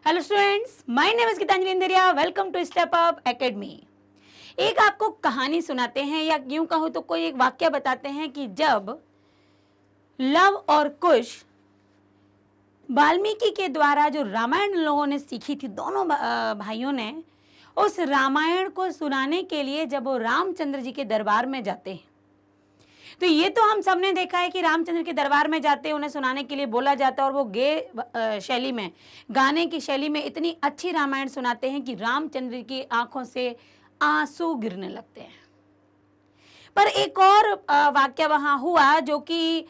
Hello students, my name is Gitanjali Indaria. Welcome to step up academy. एक आपको कहानी सुनाते हैं या यूं कहूं तो कोई एक वाक्य बताते हैं कि जब लव और कुश वाल्मीकि के द्वारा जो रामायण लोगों ने सीखी थी, दोनों भाइयों ने उस रामायण को सुनाने के लिए जब वो रामचंद्र जी के दरबार में जाते हैं, तो ये तो हम सबने देखा है कि रामचंद्र के दरबार में जाते हैं, उन्हें सुनाने के लिए बोला जाता है और वो शैली में, गाने की शैली में इतनी अच्छी रामायण सुनाते हैं कि रामचंद्र की आंखों से आंसू गिरने लगते हैं। पर एक और वाक्य वहां हुआ जो कि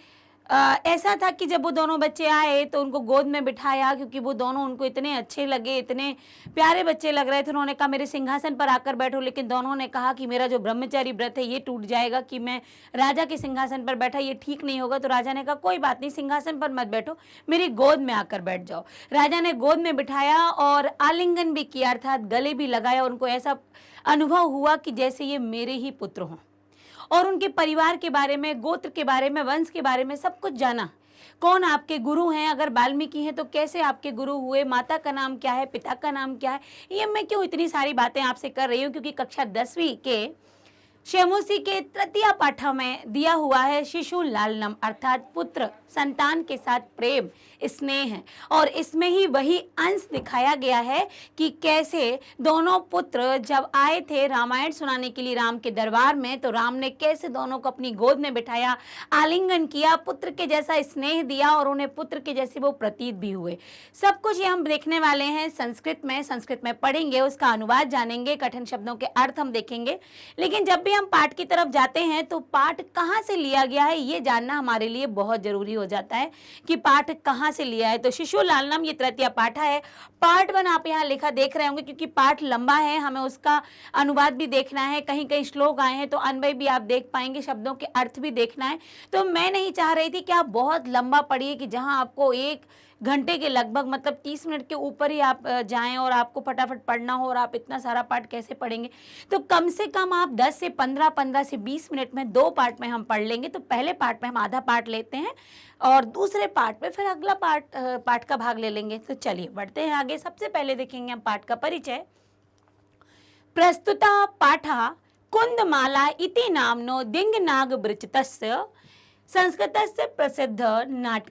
ऐसा था कि जब वो दोनों बच्चे आए तो उनको गोद में बिठाया, क्योंकि वो दोनों उनको इतने अच्छे लगे, इतने प्यारे बच्चे लग रहे थे। उन्होंने कहा मेरे सिंहासन पर आकर बैठो, लेकिन दोनों ने कहा कि मेरा जो ब्रह्मचारी व्रत है ये टूट जाएगा कि मैं राजा के सिंहासन पर बैठा, ये ठीक नहीं होगा। तो राजा ने कहा कोई बात नहीं, सिंहासन पर मत बैठो, मेरी गोद में आकर बैठ जाओ। राजा ने गोद में बिठाया और आलिंगन भी किया, अर्थात गले भी लगाया। उनको ऐसा अनुभव हुआ कि जैसे ये मेरे ही पुत्र हों, और उनके परिवार के बारे में, गोत्र के बारे में, वंश के बारे में सब कुछ जाना। कौन आपके गुरु हैं, अगर वाल्मीकि हैं तो कैसे आपके गुरु हुए, माता का नाम क्या है, पिता का नाम क्या है। ये मैं क्यों इतनी सारी बातें आपसे कर रही हूँ, क्योंकि कक्षा 10वीं के शेमुसी के तृतीय पाठ में दिया हुआ है शिशु लालनम, अर्थात पुत्र संतान के साथ प्रेम स्नेह है। और इसमें ही वही अंश दिखाया गया है कि कैसे दोनों पुत्र जब आए थे रामायण सुनाने के लिए राम के दरबार में, तो राम ने कैसे दोनों को अपनी गोद में बिठाया, आलिंगन किया, पुत्र के जैसा स्नेह दिया और उन्हें पुत्र के जैसे वो प्रतीत भी हुए। सब कुछ ये हम देखने वाले हैं संस्कृत में पढ़ेंगे, उसका अनुवाद जानेंगे, कठिन शब्दों के अर्थ हम देखेंगे। लेकिन जब भी हम पाठ की तरफ जाते हैं तो पाठ कहाँ से लिया गया है ये जानना हमारे लिए बहुत जरूरी हो जाता है कि पाठ कहाँ से लिया है। तो शिशु लालनम ये तृतीय पाठ है। पार्ट 1 आप यहाँ लिखा देख रहे होंगे, क्योंकि पाठ लंबा है, हमें उसका अनुवाद भी देखना है, कहीं कहीं श्लोक आए हैं तो अन्वय भी आप देख पाएंगे, शब्दों के अर्थ भी देखना है। तो मैं नहीं चाह रही थी कि आप बहुत लंबा पढ़िए, कि जहाँ आपको 1 घंटे के लगभग, मतलब 30 मिनट के ऊपर ही आप जाएं और आपको फटाफट पढ़ना हो, और आप इतना सारा पाठ कैसे पढ़ेंगे। तो कम से कम आप 10 से 15, 15 से 20 मिनट में 2 पार्ट में हम पढ़ लेंगे। तो पहले पार्ट में हम आधा पार्ट लेते हैं और दूसरे पार्ट में फिर अगला पार्ट का भाग ले लेंगे। तो चलिए बढ़ते हैं आगे। सबसे पहले देखेंगे हम पाठ का परिचय। प्रस्तुता पाठः कुन्दमाला इति नाम्नो दिङ्नागविरचितस्य संस्कृतस्य प्रसिद्ध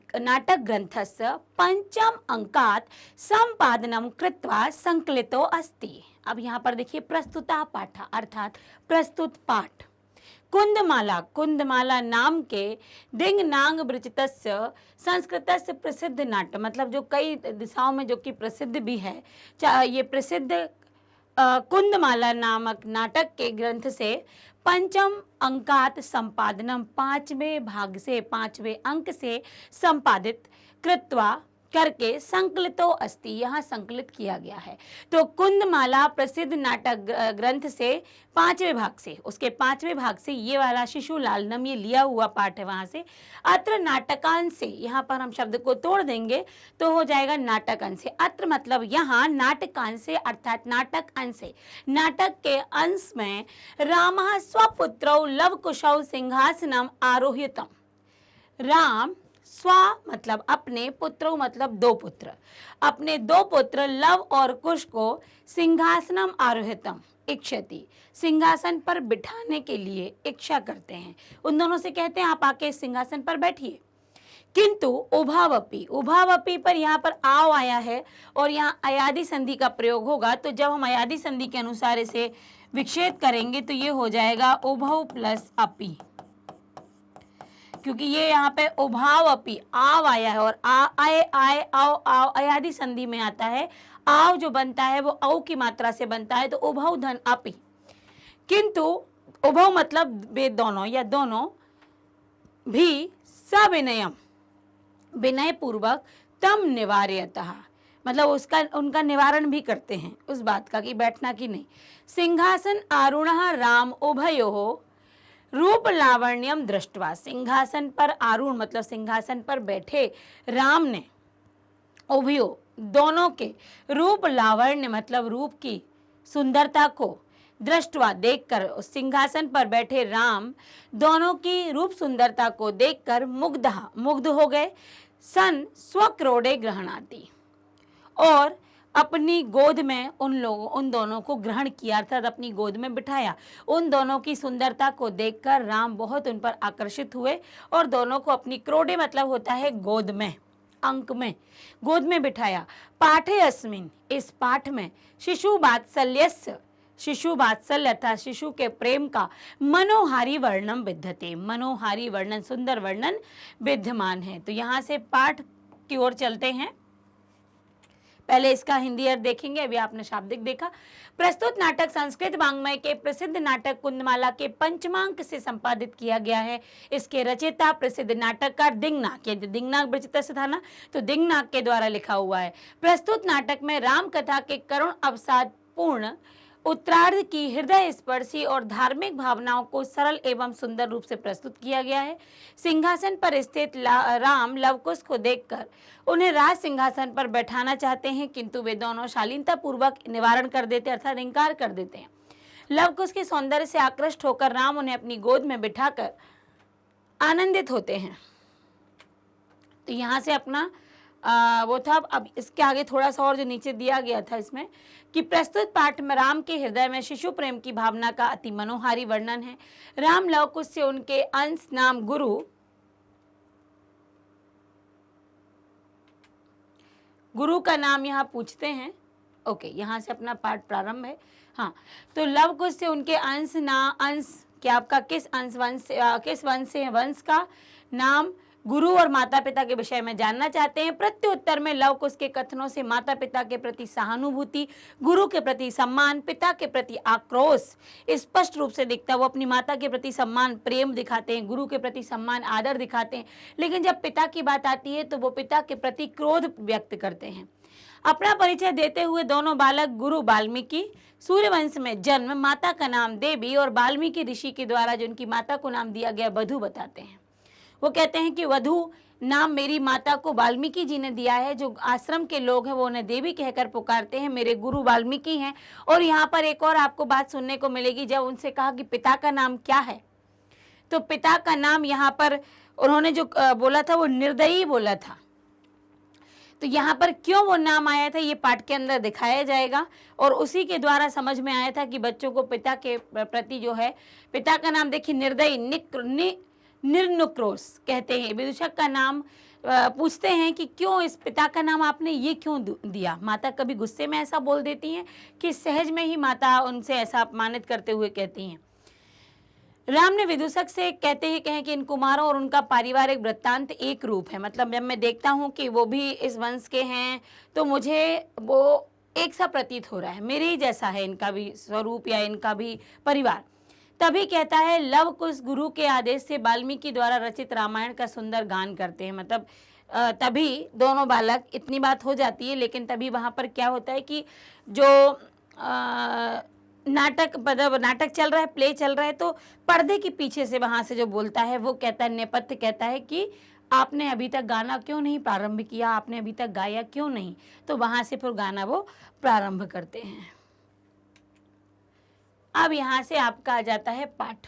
नाटक ग्रंथस्य 5 अंकात् संपादनं कृत्वा संकलितो अस्ति। अब यहाँ पर देखिए प्रस्तुता पाठ अर्थात प्रस्तुत पाठ। कुन्दमाला नाम के दिङ्नागविरचितस्य संस्कृतस्य प्रसिद्ध नाटक, मतलब जो कई दिशाओं में जो कि प्रसिद्ध भी है, ये प्रसिद्ध कुन्दमाला नामक नाटक के ग्रंथ से 5 अंकात संपादनम, 5वें भाग से, 5वें अंक से संपादित कृत्वा करके संकलितो अस्ति, यहाँ संकलित किया गया है। तो कुन्दमाला प्रसिद्ध नाटक ग्रंथ से 5वें भाग से, उसके 5वें भाग से ये वाला शिशु लालनम ये लिया हुआ पाठ है वहाँ से। अत्र नाटकांश से, यहाँ पर हम शब्द को तोड़ देंगे तो हो जाएगा नाटकांश से। अत्र मतलब यहाँ, नाटकांश से अर्थात नाटक अंश से, नाटक के अंश में रामः स्वपुत्रौ लवकुशौ सिंहासनम आरोहितम। राम स्व मतलब अपने, पुत्रों मतलब 2 पुत्र, अपने 2 पुत्र लव और कुश को सिंहासनम आरोहितम इच्छति, सिंहासन पर बिठाने के लिए इच्छा करते हैं। उन दोनों से कहते हैं आप आके सिंहासन पर बैठिए। किंतु उभावपी पर यहाँ पर आओ आया है और यहाँ अयादि संधि का प्रयोग होगा। तो जब हम अयादि संधि के अनुसार इसे विच्छेद करेंगे तो ये हो जाएगा उभव प्लस अपि, क्योंकि ये यहाँ पे उभाव अपि आव आया है और आए आओ आओ अयादि संधि में आता है। आव जो बनता है वो औ की मात्रा से बनता है, तो उभव धन अपि। किंतु उभव मतलब वे दोनों या दोनों भी सविनयम, विनय पूर्वक तम निवार्यतः, मतलब उनका निवारण भी करते हैं उस बात का कि बैठना कि नहीं। सिंहासन आरूढ़ राम उभयोः रूप लावण्यम दृष्टवा, सिंहासन पर आरूढ़ मतलब सिंहासन पर बैठे राम ने, उभयो दोनों के, रूप लावण्य मतलब रूप की सुंदरता को, दृष्टवा देखकर, उस सिंहासन पर बैठे राम दोनों की रूप सुंदरता को देखकर मुग्ध हो गए। सन स्वक्रोड़े ग्रहणाति, और अपनी गोद में उन दोनों को ग्रहण किया, अर्थात अपनी गोद में बिठाया। उन दोनों की सुंदरता को देखकर राम बहुत उन पर आकर्षित हुए और दोनों को अपनी क्रोडे मतलब होता है गोद में, अंक में, गोद में बिठाया। पाठे अस्मिन, इस पाठ में शिशु वात्सल्य अर्थात शिशु के प्रेम का मनोहारी वर्णन विद्यते, मनोहारी वर्णन, सुंदर वर्णन विद्यमान है। तो यहाँ से पाठ की ओर चलते हैं। पहले इसका हिंदी अर्थ देखेंगे, अभी आपने शाब्दिक देखा। प्रस्तुत नाटक संस्कृत वाङ्मय के प्रसिद्ध नाटक कुंदमाला के पंचमांक से संपादित किया गया है। इसके रचयिता प्रसिद्ध नाटककार दिंगनाक, यदि दिंगनाक विचित्र से था ना, तो दिंगनाक के द्वारा लिखा हुआ है। प्रस्तुत नाटक में राम कथा के करुण अवसादपूर्ण उत्तरार्ध की हृदय स्पर्शी और धार्मिक भावनाओं को सरल एवं सुंदर रूप से प्रस्तुत किया गया है। सिंहासन पर स्थित राम लवकुश को देखकर उन्हें राज सिंहासन पर बैठाना चाहते हैं, किंतु वे दोनों शालीनता पूर्वक निवारण कर देते अर्थात इनकार कर देते हैं। लवकुश के सौंदर्य से आकृष्ट होकर राम उन्हें अपनी गोद में बिठाकर आनंदित होते हैं। तो यहाँ से अपना वो था। अब इसके आगे थोड़ा सा और जो नीचे दिया गया था इसमें कि प्रस्तुत पाठ में राम के हृदय में शिशु प्रेम की भावना का अति मनोहारी वर्णन है। राम लवकुश से उनके अंश नाम गुरु का नाम यहाँ पूछते हैं। ओके, यहाँ से अपना पाठ प्रारंभ है। हाँ, तो लवकुश से उनके अंश कि आपका किस वंश का नाम गुरु और माता पिता के विषय में जानना चाहते हैं। प्रत्युत्तर में लवकुश के कथनों से माता पिता के प्रति सहानुभूति, गुरु के प्रति सम्मान, पिता के प्रति आक्रोश स्पष्ट रूप से दिखता है। वो अपनी माता के प्रति सम्मान, प्रेम दिखाते हैं, गुरु के प्रति सम्मान, आदर दिखाते हैं, लेकिन जब पिता की बात आती है तो वो पिता के प्रति क्रोध व्यक्त करते हैं। अपना परिचय देते हुए दोनों बालक गुरु वाल्मीकि, सूर्यवंश में जन्म, माता का नाम देवी और वाल्मीकि ऋषि के द्वारा जो उनकी माता को नाम दिया गया वधु बताते हैं। वो कहते हैं कि वधु नाम मेरी माता को वाल्मीकि जी ने दिया है। जो आश्रम के लोग हैं वो उन्हें देवी कहकर पुकारते हैं। मेरे गुरु वाल्मीकि हैं। और यहाँ पर एक और आपको बात सुनने को मिलेगी, जब उनसे कहा कि पिता का नाम क्या है, तो पिता का नाम यहाँ पर उन्होंने जो बोला था वो निर्दयी बोला था। तो यहाँ पर क्यों वो नाम आया था ये पाठ के अंदर दिखाया जाएगा, और उसी के द्वारा समझ में आया था कि बच्चों को पिता के प्रति जो है, पिता का नाम देखिए निर्दयी निर्नुक्रोश कहते हैं। विदूषक का नाम पूछते हैं कि क्यों इस पिता का नाम आपने ये क्यों दिया। माता कभी गुस्से में ऐसा बोल देती हैं कि सहज में ही माता उनसे ऐसा अपमानित करते हुए कहती हैं। राम ने विदूषक से कहते ही कहें कि इन कुमारों और उनका पारिवारिक वृत्तांत एक रूप है। मतलब जब मैं देखता हूँ कि वो भी इस वंश के हैं तो मुझे वो एक सा प्रतीत हो रहा है, मेरे ही जैसा है इनका भी स्वरूप या इनका भी परिवार। तभी कहता है लवकुश गुरु के आदेश से वाल्मीकि द्वारा रचित रामायण का सुंदर गान करते हैं। मतलब तभी दोनों बालक, इतनी बात हो जाती है, लेकिन तभी वहाँ पर क्या होता है कि जो नाटक चल रहा है, प्ले चल रहा है, तो पर्दे के पीछे से वहाँ से जो बोलता है वो कहता है, नेपथ्य कहता है कि आपने अभी तक गाना क्यों नहीं प्रारंभ किया, आपने अभी तक गाया क्यों नहीं। तो वहाँ से फिर गाना वो प्रारंभ करते हैं। अब यहाँ से आपका आ जाता है पाठ।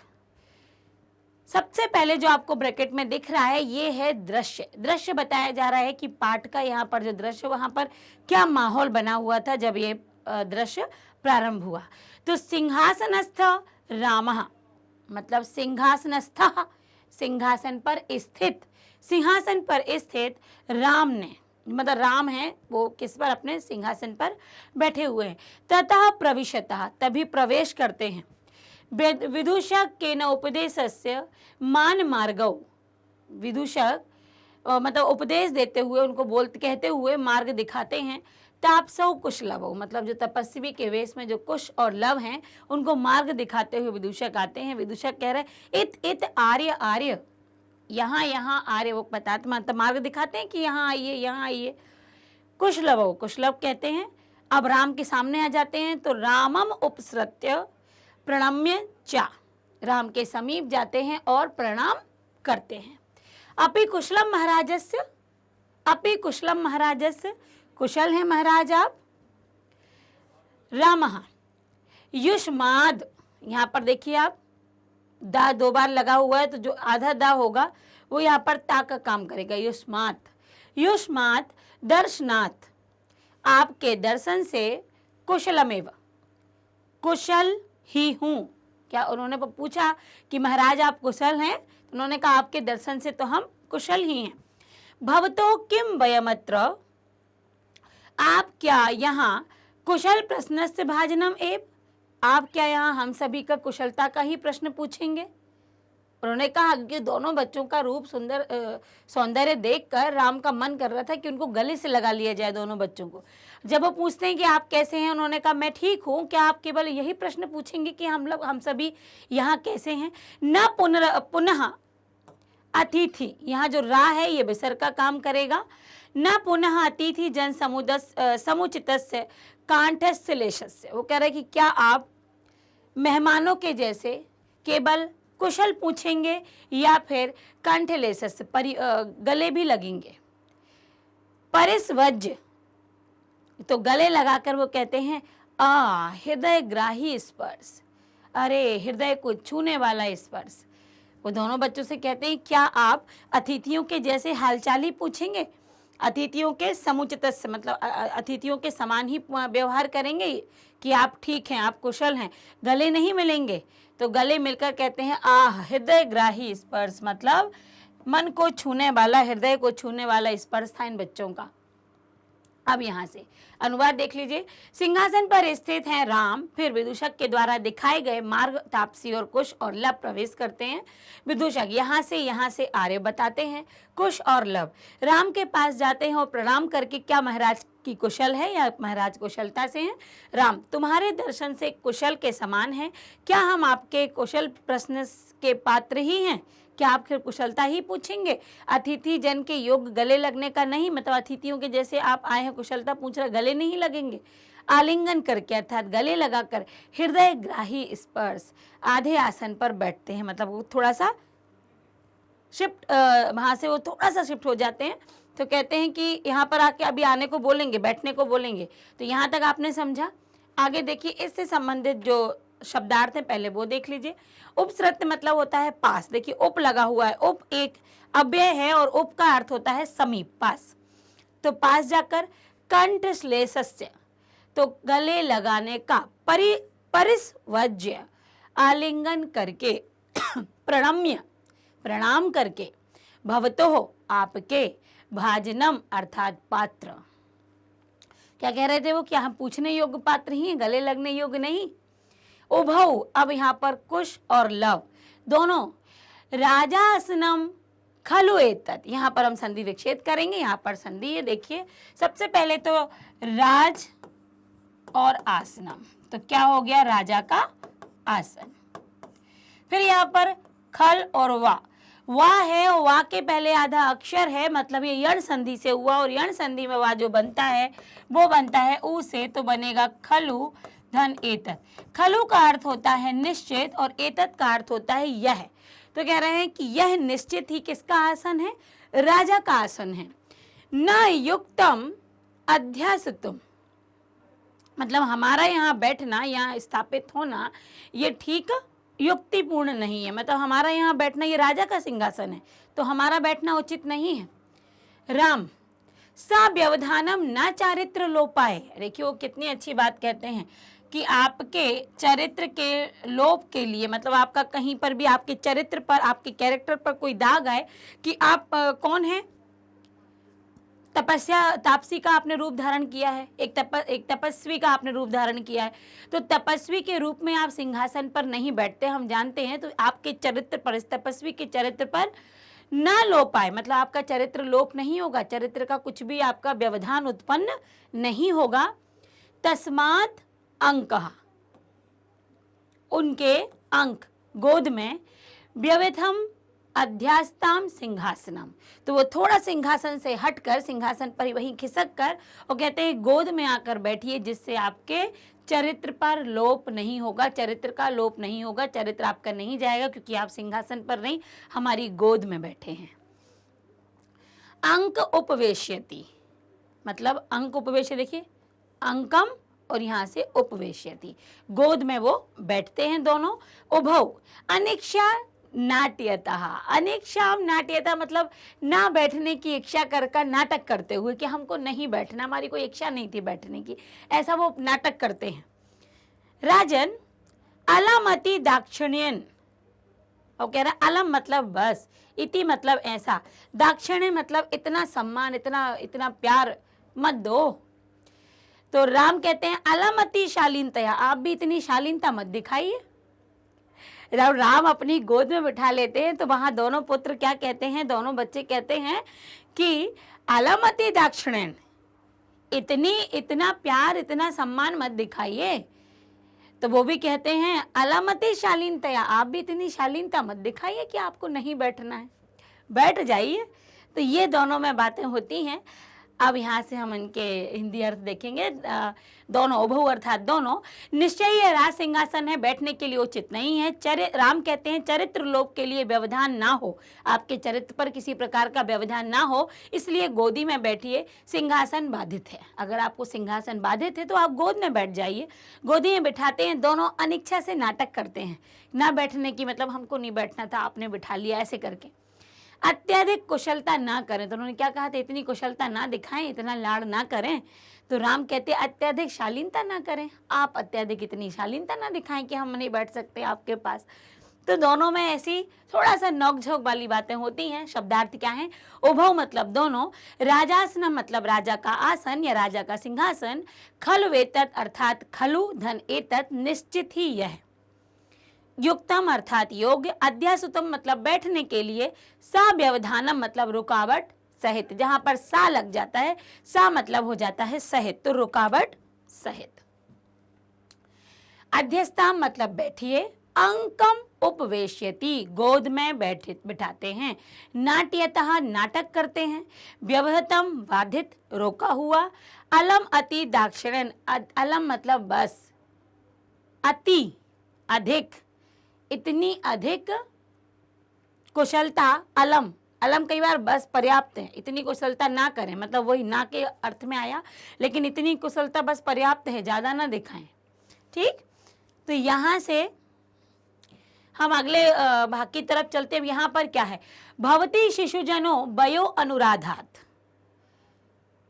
सबसे पहले जो आपको ब्रैकेट में दिख रहा है ये है दृश्य। दृश्य बताया जा रहा है कि पाठ का यहाँ पर जो दृश्य, वहाँ पर क्या माहौल बना हुआ था जब ये दृश्य प्रारंभ हुआ। तो सिंहासनस्थ रामः, मतलब सिंहासनस्थ, सिंहासन पर स्थित, सिंहासन पर स्थित राम ने, मतलब राम है वो किस पर, अपने सिंहासन पर बैठे हुए हैं। ततः प्रविशतः, तभी प्रवेश करते हैं। विदूषक के न उपदेशस्य मान मार्गौ, विदूषक मतलब उपदेश देते हुए, उनको कहते हुए मार्ग दिखाते हैं। तापसौ कुशलवौ, मतलब जो तपस्वी के वेश में जो कुश और लव हैं उनको मार्ग दिखाते हुए विदूषक आते हैं। विदूषक कह रहे इत आर्य आर्य, यहाँ आर्य, वो बताते मतलब मार्ग दिखाते हैं कि यहाँ आइए, यहाँ आइए। कुशलवौ, कुशलव कहते हैं। अब राम के सामने आ जाते हैं तो रामम उपसृत्य प्रणम्य चा, राम के समीप जाते हैं और प्रणाम करते हैं। अपि कुशलम महाराजस्य, अपि कुशलम महाराजस्य, कुशल है महाराज आप। रामः युष्माद, यहाँ पर देखिए आप दा 2 बार लगा हुआ है, तो जो आधा दा होगा वो यहाँ पर ता का काम करेगा। युष्मात, युष्मात दर्शनाथ, आपके दर्शन से कुशलमेव, कुशल ही हूँ। क्या उन्होंने पूछा कि महाराज आप कुशल हैं? तो उन्होंने कहा आपके दर्शन से तो हम कुशल ही हैं। भवतो किम वयमत्र, आप क्या यहाँ कुशल प्रश्नस्य भाजनम एव, आप क्या यहाँ हम सभी का कुशलता का ही प्रश्न पूछेंगे? उन्होंने कहा कि दोनों बच्चों का रूप सुंदर सौंदर्य देखकर राम का मन कर रहा था कि उनको गले से लगा लिया जाए दोनों बच्चों को। जब वो पूछते हैं कि आप कैसे हैं, उन्होंने कहा मैं ठीक हूँ। क्या आप केवल यही प्रश्न पूछेंगे कि हम सभी यहाँ कैसे हैं? न पुनः अतिथि, यहाँ जो रा है ये विसर्ग का काम करेगा। न पुनः अतिथि जन समुचितस्य कांठस्य लेशस्य, वो कह रहे कि क्या आप मेहमानों के जैसे केवल कुशल पूछेंगे या फिर कंठ लेशस्य गले भी लगेंगे। परिस्वज्य, तो गले लगाकर वो कहते हैं हृदय ग्राही स्पर्श, अरे हृदय को छूने वाला स्पर्श। वो दोनों बच्चों से कहते हैं क्या आप अतिथियों के जैसे हालचाल ही पूछेंगे? अतिथियों के समुचित से मतलब अतिथियों के समान ही व्यवहार करेंगे कि आप ठीक हैं, आप कुशल हैं, गले नहीं मिलेंगे? तो गले मिलकर कहते हैं हृदय ग्राही स्पर्श, मतलब मन को छूने वाला, हृदय को छूने वाला स्पर्श था इन बच्चों का। अब यहाँ से अनुवाद देख लीजिए। सिंहासन पर स्थित हैं राम, फिर विदूषक के द्वारा दिखाए गए मार्ग तापसी और कुश और लव प्रवेश करते हैं। विदूषक यहाँ से आर्य बताते हैं, कुश और लव राम के पास जाते हैं और प्रणाम करके क्या महाराज की कुशल है या महाराज कुशलता से हैं? राम, तुम्हारे दर्शन से कुशल के समान है, क्या हम आपके कुशल प्रश्न के पात्र ही हैं? क्या आप फिर कुशलता ही पूछेंगे? अतिथि जन के योग गले लगने का नहीं, मतलब अतिथियों के जैसे आप आए हैं कुशलता पूछ रहे, गले नहीं लगेंगे। आलिंगन करके अर्थात गले लगाकर हृदय ग्राही स्पर्श, आधे आसन पर बैठते हैं, मतलब वो थोड़ा सा शिफ्ट वहाँ से वो थोड़ा सा शिफ्ट हो जाते हैं। तो कहते हैं कि यहाँ पर आके अभी आने को बोलेंगे, बैठने को बोलेंगे। तो यहाँ तक आपने समझा। आगे देखिए इससे संबंधित जो शब्दार्थ है पहले वो देख लीजिए। उपसृत्य मतलब होता है पास। देखिए उप लगा हुआ है, उप एक अव्यय है और उप का अर्थ होता है समीप, पास। तो पास जाकर कंठश्लेषस्य, तो गले लगाने का, परिस्वज्य आलिंगन करके, प्रणम्य प्रणाम करके, भवतो आपके, भाजनम अर्थात पात्र। क्या कह रहे थे वो? क्या हम पूछने योग्य पात्र ही हैं, गले लगने योग्य नहीं? उभौ, अब यहाँ पर कुश और लव दोनों, राजासनम खलु एतत्, यहाँ पर हम संधि विच्छेद करेंगे। यहाँ पर संधि है, देखिए सबसे पहले तो राज और आसनम, तो क्या हो गया? राजा का आसन। फिर यहाँ पर खल और वाह है, और वाह के पहले आधा अक्षर है, मतलब ये यण संधि से हुआ, और यण संधि में वाह जो बनता है वो बनता है ऊ से, तो बनेगा खलु धन एतत्। खलु का अर्थ होता है निश्चित और एतत् का अर्थ होता है यह। तो कह रहे हैं कि यह निश्चित ही किसका आसन है? राजा का आसन है। न युक्तम अध्यासतुम, मतलब हमारा यहाँ बैठना, यहाँ स्थापित होना ये ठीक युक्तिपूर्ण नहीं है, मतलब हमारा यहाँ बैठना, ये राजा का सिंहासन है तो हमारा बैठना उचित नहीं है। राम, सा व्यवधानम न चारित्र लोपाए, देखिए वो कितनी अच्छी बात कहते हैं कि आपके चरित्र के लोप के लिए, मतलब आपका कहीं पर भी आपके चरित्र पर, आपके कैरेक्टर पर कोई दाग आए कि आप कौन है, तपस्या, तापसी का आपने रूप धारण किया है, एक तपस्वी का आपने रूप धारण किया है, तो तपस्वी के रूप में आप सिंहासन पर नहीं बैठते, हम जानते हैं। तो आपके चरित्र पर, इस तपस्वी के चरित्र पर न लोप आए, मतलब आपका चरित्र लोप नहीं होगा, चरित्र का कुछ भी आपका व्यवधान उत्पन्न नहीं होगा। तस्मात् अंकः, उनके अंक गोद में, व्यवथम अध्यास्ताम सिंहासनम, तो वो थोड़ा सिंहासन से हटकर, सिंहासन पर ही वहीं खिसक कर, और कहते हैं गोद में आकर बैठिए, जिससे आपके चरित्र पर लोप नहीं होगा, चरित्र का लोप नहीं होगा, चरित्र आपका नहीं जाएगा, क्योंकि आप सिंहासन पर नहीं, हमारी गोद में बैठे हैं। अंक उपवेश्यति, मतलब अंक उपवेश्य, देखिए अंकम और यहाँ से उपवेश्यति, गोद में वो बैठते हैं दोनों। उभौ, अनिक्षा नाट्यतः, अनिक्षाम नाट्यतः मतलब ना बैठने की इच्छा कर नाटक करते हुए कि हमको नहीं बैठना, हमारी कोई इच्छा नहीं थी बैठने की, ऐसा वो नाटक करते हैं। राजन अलमति दाक्षिण्यन, और कह रहा अलम मतलब बस, इति मतलब ऐसा, दाक्षिण्य मतलब इतना सम्मान, इतना इतना प्यार मत दो। तो राम कहते हैं अलमति शालीनतया, आप भी इतनी शालीनता मत दिखाइए। राम अपनी गोद में बिठा लेते हैं तो वहां दोनों पुत्र क्या कहते हैं, दोनों बच्चे कहते हैं कि अलमति दाक्षिण्यन, इतना प्यार इतना सम्मान मत दिखाइए। तो वो भी कहते हैं अलमति शालीनतया, आप भी इतनी शालीनता मत दिखाइए कि आपको नहीं बैठना है, बैठ जाइए। तो ये दोनों में बातें होती हैं। अब यहाँ से हम इनके हिंदी अर्थ देखेंगे। दोनों उभव अर्थात दोनों, निश्चय ये राज सिंहासन है, बैठने के लिए उचित नहीं है। राम कहते हैं चरित्र लोभ के लिए व्यवधान ना हो, आपके चरित्र पर किसी प्रकार का व्यवधान ना हो, इसलिए गोदी में बैठिए, सिंहासन बाधित है। अगर आपको सिंहासन बाधित है तो आप गोद में बैठ जाइए। गोदी में बिठाते हैं, दोनों अनिच्छा से नाटक करते हैं, ना बैठने की मतलब हमको नहीं बैठना था, आपने बिठा लिया, ऐसे करके। अत्यधिक कुशलता ना करें, तो उन्होंने क्या कहा था, इतनी कुशलता ना दिखाएं, इतना लाड़ ना करें। तो राम कहते अत्यधिक शालीनता ना करें, आप अत्यधिक इतनी शालीनता ना दिखाएं कि हम नहीं बैठ सकते आपके पास। तो दोनों में ऐसी थोड़ा सा नोक-झोंक वाली बातें होती हैं। शब्दार्थ क्या है, उभव मतलब दोनों, राजासन मतलब राजा का आसन या राजा का सिंहासन, खलु वेतत अर्थात खलु धन एतत निश्चित ही यह, युक्तम अर्थात योग्य, अध्यासुतम मतलब बैठने के लिए, सा व्यवधानम मतलब रुकावट सहित, जहां पर सा लग जाता है सा मतलब हो जाता है सहित, तो रुकावट सहित। अध्यस्ताम मतलब बैठिए, अंकम उपवेश्यति गोद में बिठाते हैं, नाट्यतः नाटक करते हैं, व्यवहतम बाधित रोका हुआ, अलम अति दाक्षिण्यन, अलम मतलब बस, अति अधिक, इतनी अधिक कुशलता, अलम अलम कई बार बस पर्याप्त है, इतनी कुशलता ना करें, मतलब वही ना के अर्थ में आया, लेकिन इतनी कुशलता बस पर्याप्त है, ज्यादा ना दिखाएं। ठीक, तो यहां से हम अगले भाग की तरफ चलते हैं। यहां पर क्या है, भवती शिशुजनो वयो अनुराधात,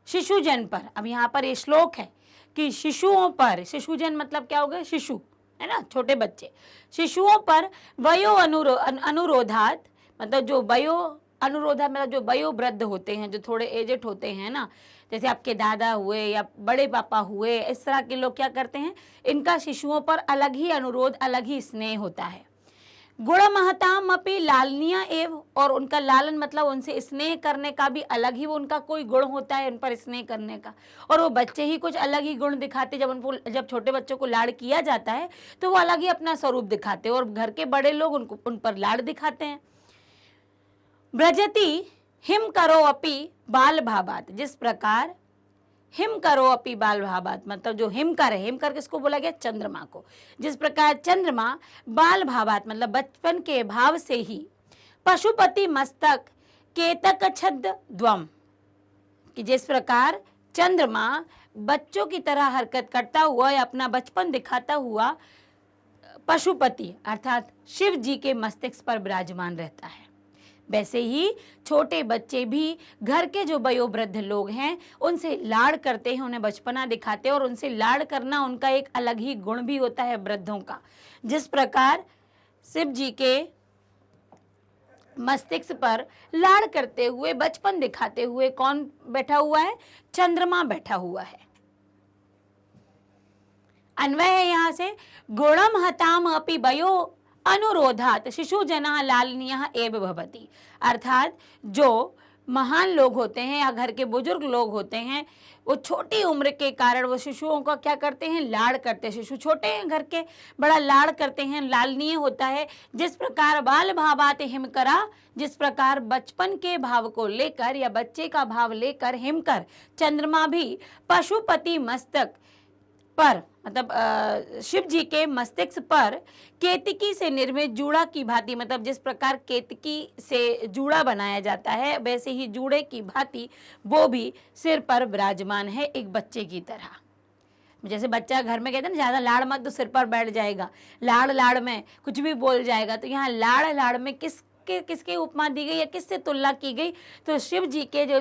शिशुजन पर, अब यहाँ पर ये श्लोक है कि शिशुओं पर, शिशुजन मतलब क्या हो गया, शिशु है ना, छोटे बच्चे, शिशुओं पर वयो अनुरोधात मतलब जो वयो अनुरोधा मतलब जो वयो वृद्ध होते हैं, जो थोड़े एजेड होते हैं ना, जैसे आपके दादा हुए या बड़े पापा हुए, इस तरह के लोग क्या करते हैं, इनका शिशुओं पर अलग ही अनुरोध, अलग ही स्नेह होता है। गुणमहताम अपि लालनीय एव, और उनका लालन मतलब उनसे स्नेह करने का भी अलग ही वो उनका कोई गुण होता है, उन पर स्नेह करने का। और वो बच्चे ही कुछ अलग ही गुण दिखाते, जब छोटे बच्चों को लाड़ किया जाता है तो वो अलग ही अपना स्वरूप दिखाते हैं, और घर के बड़े लोग उन पर लाड़ दिखाते हैं। ब्रजति हिम करो अपि बाल भावात, जिस प्रकार हिम करो अपि बाल भावात मतलब जो हिमकर है, हिमकर किसको बोला गया, चंद्रमा को, जिस प्रकार चंद्रमा बाल भावात मतलब बचपन के भाव से ही, पशुपति मस्तक केतक छद्म द्वम, कि जिस प्रकार चंद्रमा बच्चों की तरह हरकत करता हुआ या अपना बचपन दिखाता हुआ पशुपति अर्थात शिव जी के मस्तिष्क पर विराजमान रहता है, वैसे ही छोटे बच्चे भी घर के जो वयोवृद्ध लोग हैं उनसे लाड़ करते हैं, उन्हें बचपना दिखाते हैं, और उनसे लाड़ करना उनका एक अलग ही गुण भी होता है वृद्धों का। जिस प्रकार शिव जी के मस्तिष्क पर लाड़ करते हुए, बचपन दिखाते हुए कौन बैठा हुआ है, चंद्रमा बैठा हुआ है। अन्वय है यहाँ से, गुणम हताम अपि वयो अनुरोधात शिशु जना लालनीय एव भवति, अर्थात जो महान लोग होते हैं या घर के बुजुर्ग लोग होते हैं, वो छोटी उम्र के कारण वो शिशुओं का क्या करते हैं, लाड़ करते हैं। शिशु छोटे हैं घर के, बड़ा लाड़ करते हैं, लालनीय होता है। जिस प्रकार बाल भावात हिमकरा, जिस प्रकार बचपन के भाव को लेकर या बच्चे का भाव लेकर हिमकर चंद्रमा भी पशुपति मस्तक पर मतलब शिव जी के मस्तिष्क पर केतकी से निर्मित जूड़ा की भांति, मतलब जिस प्रकार केतकी से जूड़ा बनाया जाता है वैसे ही जूड़े की भांति वो भी सिर पर विराजमान है एक बच्चे की तरह। जैसे बच्चा घर में कहते हैं ना, ज़्यादा लाड़ मत तो सिर पर बैठ जाएगा, लाड़ लाड़ में कुछ भी बोल जाएगा। तो यहाँ लाड़ लाड़ में किसकी उपमा दी गई या किससे तुलना की गई? तो शिव जी के जो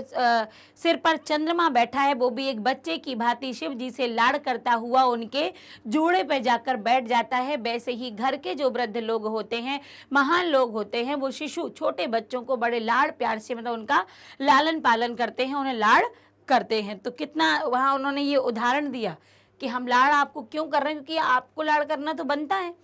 सिर पर चंद्रमा बैठा है वो भी एक बच्चे की भांति शिव जी से लाड़ करता हुआ उनके जोड़े पे जाकर बैठ जाता है। वैसे ही घर के जो वृद्ध लोग होते हैं, महान लोग होते हैं, वो शिशु छोटे बच्चों को बड़े लाड़ प्यार से मतलब उनका लालन पालन करते हैं, उन्हें लाड़ करते हैं। तो कितना वहाँ उन्होंने ये उदाहरण दिया कि हम लाड़ आपको क्यों कर रहे हैं, क्योंकि आपको लाड़ करना तो बनता है।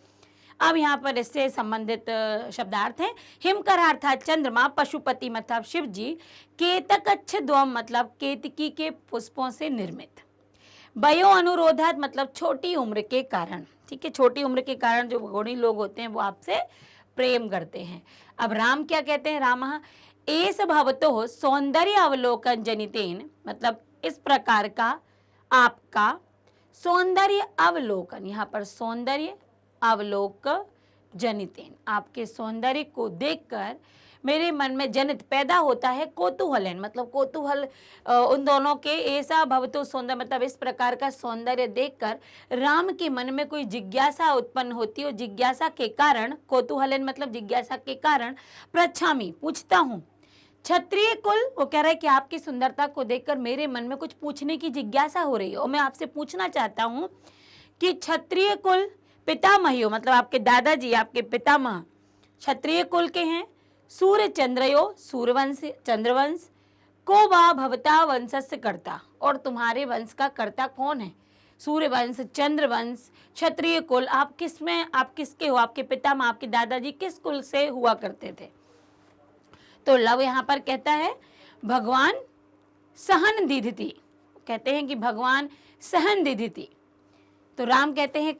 अब यहाँ पर इससे संबंधित शब्दार्थ है। हिमकर अर्थात चंद्रमा, पशुपति मतलब शिव जी, केतकच्छ द्वम मतलब केतकी के पुष्पों से निर्मित, वयो अनुरोधात मतलब छोटी उम्र के कारण। ठीक है, छोटी उम्र के कारण जो गुणी लोग होते हैं वो आपसे प्रेम करते हैं। अब राम क्या कहते हैं? रामः एस भवतो सौंदर्य अवलोकन जनितेन मतलब इस प्रकार का आपका सौंदर्य अवलोकन, यहाँ पर सौंदर्य अवलोक जनितेन, आपके सौंदर्य को देखकर मेरे मन में जनित पैदा होता है कौतूहलन मतलब कौतूहल उन दोनों के। ऐसा भवतो सौंदर्य मतलब इस प्रकार का सौंदर्य देखकर राम के मन में कोई जिज्ञासा उत्पन्न होती है और जिज्ञासा के कारण, कौतूहलन मतलब जिज्ञासा के कारण, पृच्छामि पूछता हूँ। क्षत्रिय कुल, वो कह रहा है कि आपकी सुंदरता को देखकर मेरे मन में कुछ पूछने की जिज्ञासा हो रही है और मैं आपसे पूछना चाहता हूँ कि क्षत्रिय कुल पितामहियो मतलब आपके दादाजी, आपके पितामह क्षत्रिय कुल के हैं। सूर्य चंद्रयो सूर्यवंश चंद्रवंश को वा भवता वंशस्य कर्ता, और तुम्हारे वंश का कर्ता कौन है? सूर्यवंश, चंद्रवंश, क्षत्रिय कुल, आप किसके हो? आपके पितामह, आपके दादाजी किस कुल से हुआ करते थे? तो लव यहाँ पर कहता है भगवान सहन दीधिति, कहते हैं कि भगवान सहन दीधिति। तो राम कहते हैं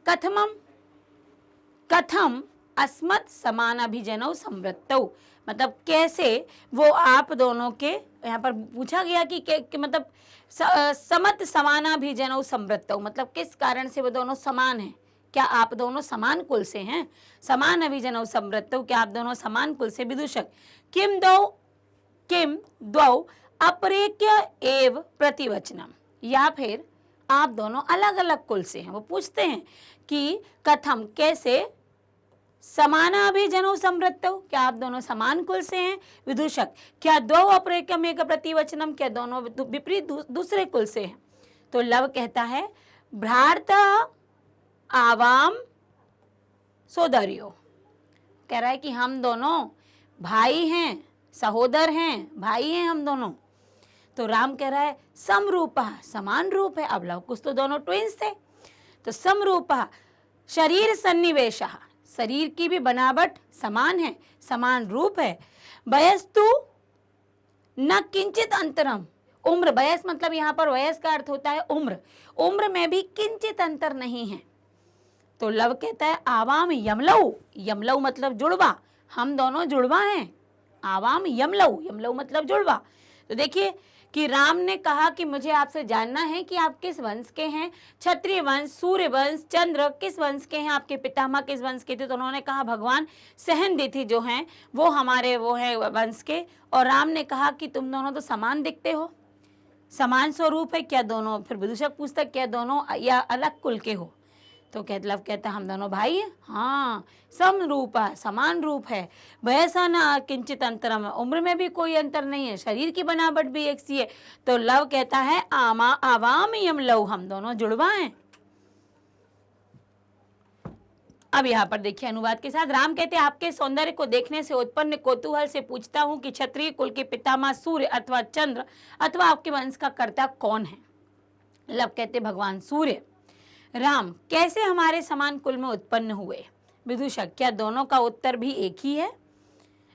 कथम अस्मत् समानाभिजनौ संवृत्तौ मतलब कैसे वो आप दोनों के, यहाँ पर पूछा गया कि मतलब समत समानाभिजनौ संवृत्तौ मतलब किस कारण से वो दोनों समान हैं? क्या आप दोनों समान कुल से हैं? समान अभिजनौ संवृत्तौ, क्या आप दोनों समान कुल से? विदूषक किम द्वौ अपरेक्य एव प्रतिवचनम, या फिर आप दोनों अलग अलग कुल से हैं। वो पूछते हैं कि कथम कैसे, समानाभिजनौ संवृत्तौ क्या आप दोनों समान कुल से हैं? विदूषक क्या द्वौ अपरेक्यम एक प्रतिवचनम क्या दोनों विपरीत दूसरे कुल से हैं? तो लव कहता है भ्राता आवाम सोदरियो, कह रहा है कि हम दोनों भाई हैं, सहोदर हैं, भाई हैं हम दोनों। तो राम कह रहा है समरूपा समान रूप है। अब लव कुछ तो दोनों ट्विंस थे, तो समरूपा शरीर सन्निवेशः शरीर की भी बनावट समान है, समान रूप है। वयस्तु न किंचित अंतरम, उम्र, वयस मतलब यहाँ पर वयस का अर्थ होता है उम्र, उम्र में भी किंचित अंतर नहीं है। तो लव कहता है आवाम यमलऊ, यमलऊ मतलब जुड़वा, हम दोनों जुड़वा हैं। आवाम यमलऊ, यमलऊ मतलब जुड़वा। तो देखिए कि राम ने कहा कि मुझे आपसे जानना है कि आप किस वंश के हैं। क्षत्रिय वंश, सूर्य वंश, चंद्र किस वंश के हैं? आपके पितामह किस वंश के थे? तो उन्होंने कहा भगवान सहनदीति जो हैं वो हमारे वो है वंश के। और राम ने कहा कि तुम दोनों तो समान दिखते हो, समान स्वरूप है क्या दोनों? फिर विदूषक पूछता क्या दोनों या अलग कुल के हो? तो लव कहता हम दोनों भाई हैं। हाँ, सम रूप है, समान रूप है। वैसा ना किंचित अंतरम, उम्र में भी कोई अंतर नहीं है, शरीर की बनावट भी एक सी है। तो लव कहता है आवाम यमलऊ, हम दोनों जुड़वा हैं। अब यहाँ पर देखिए अनुवाद के साथ राम कहते हैं आपके सौंदर्य को देखने से उत्पन्न कौतूहल से पूछता हूँ कि क्षत्रिय कुल के पितामह सूर्य अथवा चंद्र अथवा आपके वंश का कर्ता कौन है? लव कहते भगवान सूर्य। राम कैसे हमारे समान कुल में उत्पन्न हुए? विदूषक क्या दोनों का उत्तर भी एक ही है?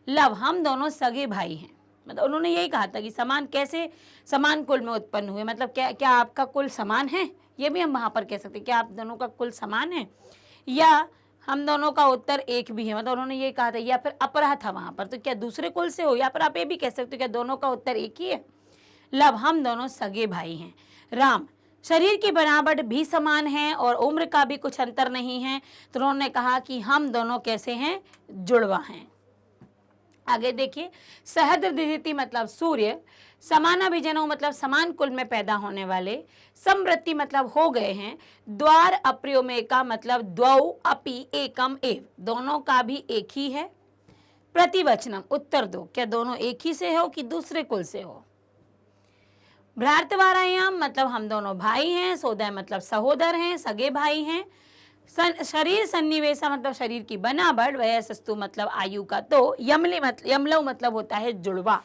लव हम दोनों सगे भाई हैं। मतलब उन्होंने यही कहा था कि समान कैसे समान कुल में उत्पन्न हुए, मतलब क्या आपका कुल समान है? ये भी हम वहाँ पर कह सकते हैं क्या आप दोनों का कुल समान है, या हम दोनों का उत्तर एक भी है। मतलब उन्होंने ये कहा था, या फिर अपरा था वहाँ पर, तो क्या दूसरे कुल से हो, या फिर आप ये भी कह सकते हो क्या दोनों का उत्तर एक ही है? लव हम दोनों सगे भाई हैं। राम शरीर की बनावट भी समान है और उम्र का भी कुछ अंतर नहीं है। तो उन्होंने कहा कि हम दोनों कैसे हैं? जुड़वा हैं। आगे देखिए, सहस्रदिति मतलब सूर्य, समानाभिजनों मतलब समान कुल में पैदा होने वाले, समवृत्ति मतलब हो गए हैं, द्वार अप्रयोमेका मतलब द्वौ अपि एकम एव, दोनों का भी एक ही है, प्रतिवचनम उत्तर दो, क्या दोनों एक ही से हो कि दूसरे कुल से हो, भ्रातृवारायाम मतलब हम दोनों भाई हैं, सोदय मतलब सहोदर हैं, सगे भाई हैं, शरीर सन्निवेशा मतलब शरीर की बनावट, वयसस्तु मतलब आयु का, तो यमलव मतलब होता है जुड़वा।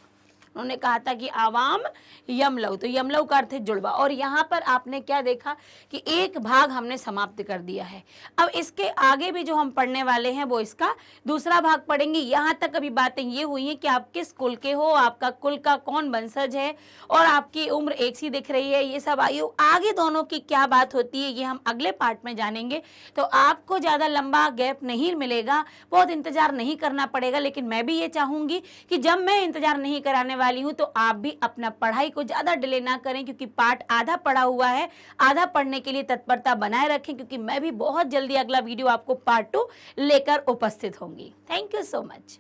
उन्होंने कहा था कि आवाम यमलव, तो यमलव का अर्थ है जुड़वा। और यहाँ पर आपने क्या देखा कि एक भाग हमने समाप्त कर दिया है। अब इसके आगे भी जो हम पढ़ने वाले हैं वो इसका दूसरा भाग पढ़ेंगे। यहाँ तक अभी बातें ये हुई हैं कि आप किस कुल के हो, आपका कुल का कौन वंशज है और आपकी उम्र एक सी दिख रही है, ये सब आयु, आगे दोनों की क्या बात होती है ये हम अगले पार्ट में जानेंगे। तो आपको ज़्यादा लंबा गैप नहीं मिलेगा, बहुत इंतजार नहीं करना पड़ेगा। लेकिन मैं भी ये चाहूँगी कि जब मैं इंतजार नहीं कराने वाली हूं तो आप भी अपना पढ़ाई को ज्यादा डिले ना करें, क्योंकि पार्ट आधा पढ़ा हुआ है, आधा पढ़ने के लिए तत्परता बनाए रखें, क्योंकि मैं भी बहुत जल्दी अगला वीडियो आपको पार्ट 2 लेकर उपस्थित होंगी। Thank you so much.